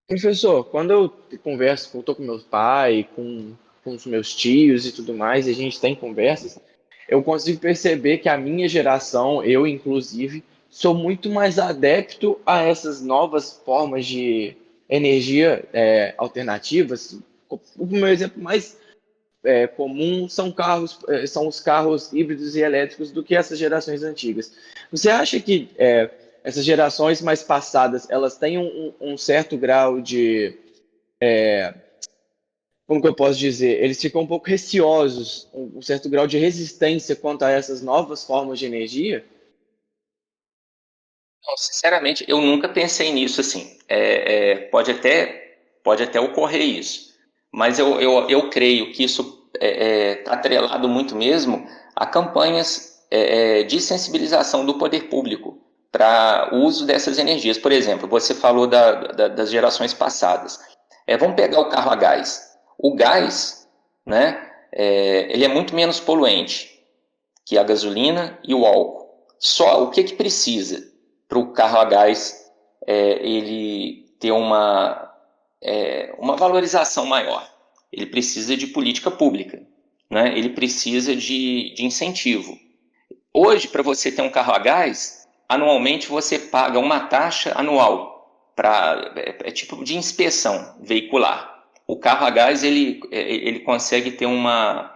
Professor, quando eu converso, eu tô com meu pai, com os meus tios e tudo mais, e a gente tem conversas, eu consigo perceber que a minha geração, eu inclusive, sou muito mais adepto a essas novas formas de energia alternativas. O meu exemplo mais comum são são os carros híbridos e elétricos do que essas gerações antigas. Você acha que essas gerações mais passadas elas têm um certo grau de, como que eu posso dizer, eles ficam um pouco receosos, um certo grau de resistência quanto a essas novas formas de energia? Não, sinceramente, eu nunca pensei nisso assim. Pode até ocorrer isso, mas eu creio que isso está atrelado muito mesmo a campanhas de sensibilização do poder público para o uso dessas energias. Por exemplo, você falou das gerações passadas. Vamos pegar o carro a gás. O gás, né, ele é muito menos poluente que a gasolina e o álcool. Só o que precisa para o carro a gás ele ter uma valorização maior? Ele precisa de política pública, né? Ele precisa de incentivo. Hoje, para você ter um carro a gás, anualmente você paga uma taxa anual é tipo de inspeção veicular. O carro a gás ele consegue ter uma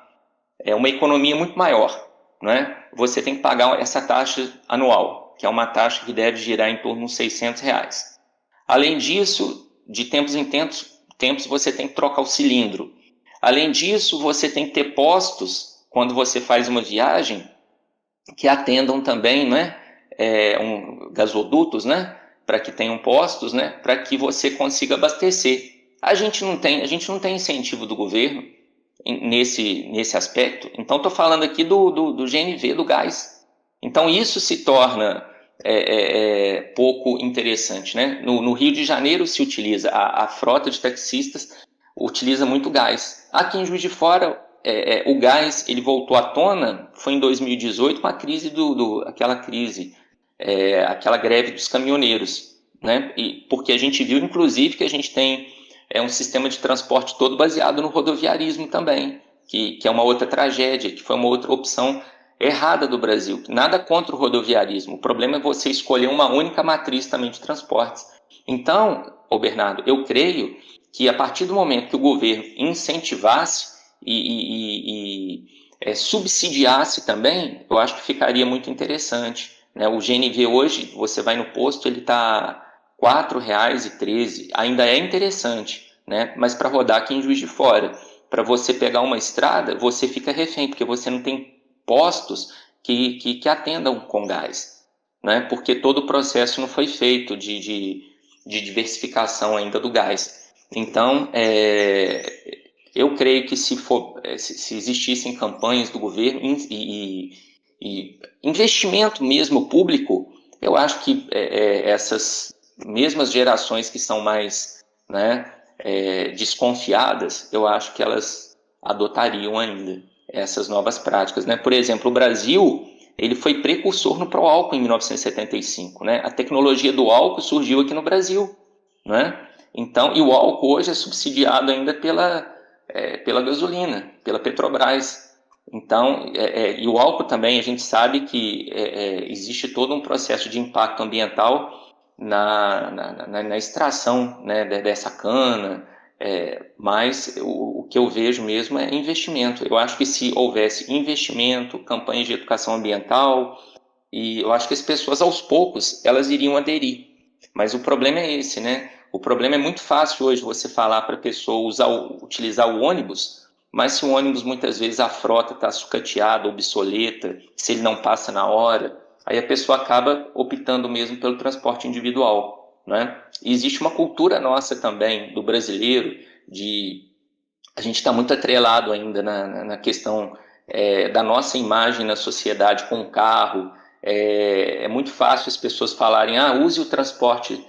economia muito maior, né? Você tem que pagar essa taxa anual, que é uma taxa que deve girar em torno de uns R$ 600. Além disso, de tempos em tempos você tem que trocar o cilindro. Além disso, você tem que ter postos, quando você faz uma viagem, que atendam também, né? Gasodutos, né? Para que tenham postos, né? Para que você consiga abastecer. A gente não tem incentivo do governo nesse aspecto. Então, estou falando aqui do GNV, do gás. Então, isso se torna pouco interessante. Né? No Rio de Janeiro se utiliza, a frota de taxistas utiliza muito gás. Aqui em Juiz de Fora, o gás ele voltou à tona, foi em 2018 com a crise aquela crise, aquela greve dos caminhoneiros. Né? Porque a gente viu, inclusive, que a gente tem um sistema de transporte todo baseado no rodoviarismo também, que é uma outra tragédia, que foi uma outra opção errada do Brasil. Nada contra o rodoviarismo, o problema é você escolher uma única matriz também de transportes. Então, Bernardo, eu creio que a partir do momento que o governo incentivasse e subsidiasse também, eu acho que ficaria muito interessante. Né? O GNV hoje, você vai no posto, ele está R$ 4,13, ainda é interessante, né? Mas para rodar aqui em Juiz de Fora, para você pegar uma estrada, você fica refém, porque você não tem postos que atendam com gás, né? Porque todo o processo não foi feito de diversificação ainda do gás. Então, eu creio que se existissem campanhas do governo e investimento mesmo público, eu acho que essas mesmas gerações que são mais, né, desconfiadas, eu acho que elas adotariam ainda essas novas práticas. Né? Por exemplo, o Brasil ele foi precursor no pró-álcool em 1975. Né? A tecnologia do álcool surgiu aqui no Brasil. Né? Então, e o álcool hoje é subsidiado ainda pela gasolina, pela Petrobras. Então, e o álcool também, a gente sabe que existe todo um processo de impacto ambiental na extração, né, dessa cana, mas o que eu vejo mesmo é investimento. Eu acho que se houvesse investimento, campanhas de educação ambiental, e eu acho que as pessoas aos poucos elas iriam aderir. Mas o problema é esse, né? O problema é muito fácil hoje você falar para a pessoa utilizar o ônibus, mas se o ônibus muitas vezes a frota está sucateada, obsoleta, se ele não passa na hora, aí a pessoa acaba optando mesmo pelo transporte individual, né? E existe uma cultura nossa também, do brasileiro, de a gente está muito atrelado ainda na questão da nossa imagem na sociedade com o carro. É muito fácil as pessoas falarem, use o transporte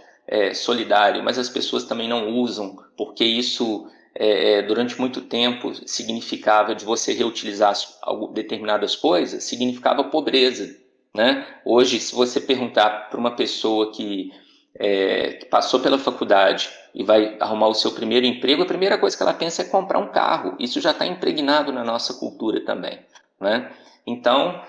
solidário, mas as pessoas também não usam, porque isso durante muito tempo significava de você reutilizar determinadas coisas, significava pobreza. Né? Hoje, se você perguntar para uma pessoa que que passou pela faculdade e vai arrumar o seu primeiro emprego, a primeira coisa que ela pensa é comprar um carro. Isso já está impregnado na nossa cultura também, né? Então,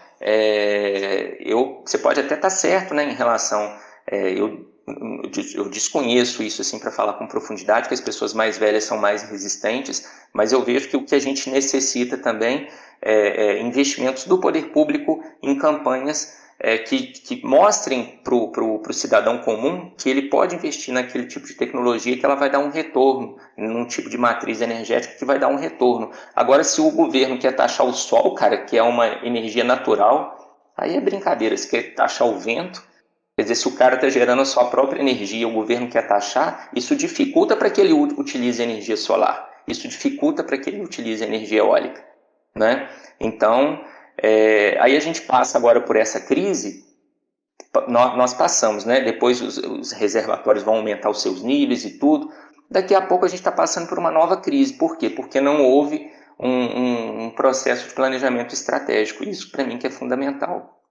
você pode até estar certo, né, em relação... eu desconheço isso assim para falar com profundidade, que as pessoas mais velhas são mais resistentes, mas eu vejo que o que a gente necessita também é investimentos do poder público em campanhas que mostrem para o cidadão comum que ele pode investir naquele tipo de tecnologia, que ela vai dar um retorno, num tipo de matriz energética que vai dar um retorno. Agora, se o governo quer taxar o sol, cara, que é uma energia natural, aí é brincadeira. Se quer taxar o vento, quer dizer, se o cara está gerando a sua própria energia, o governo quer taxar, isso dificulta para que ele utilize energia solar, isso dificulta para que ele utilize energia eólica, né? Então, aí a gente passa agora por essa crise, nós passamos, né? Depois os reservatórios vão aumentar os seus níveis e tudo. Daqui a pouco a gente está passando por uma nova crise. Por quê? Porque não houve um processo de planejamento estratégico. Isso para mim que é fundamental.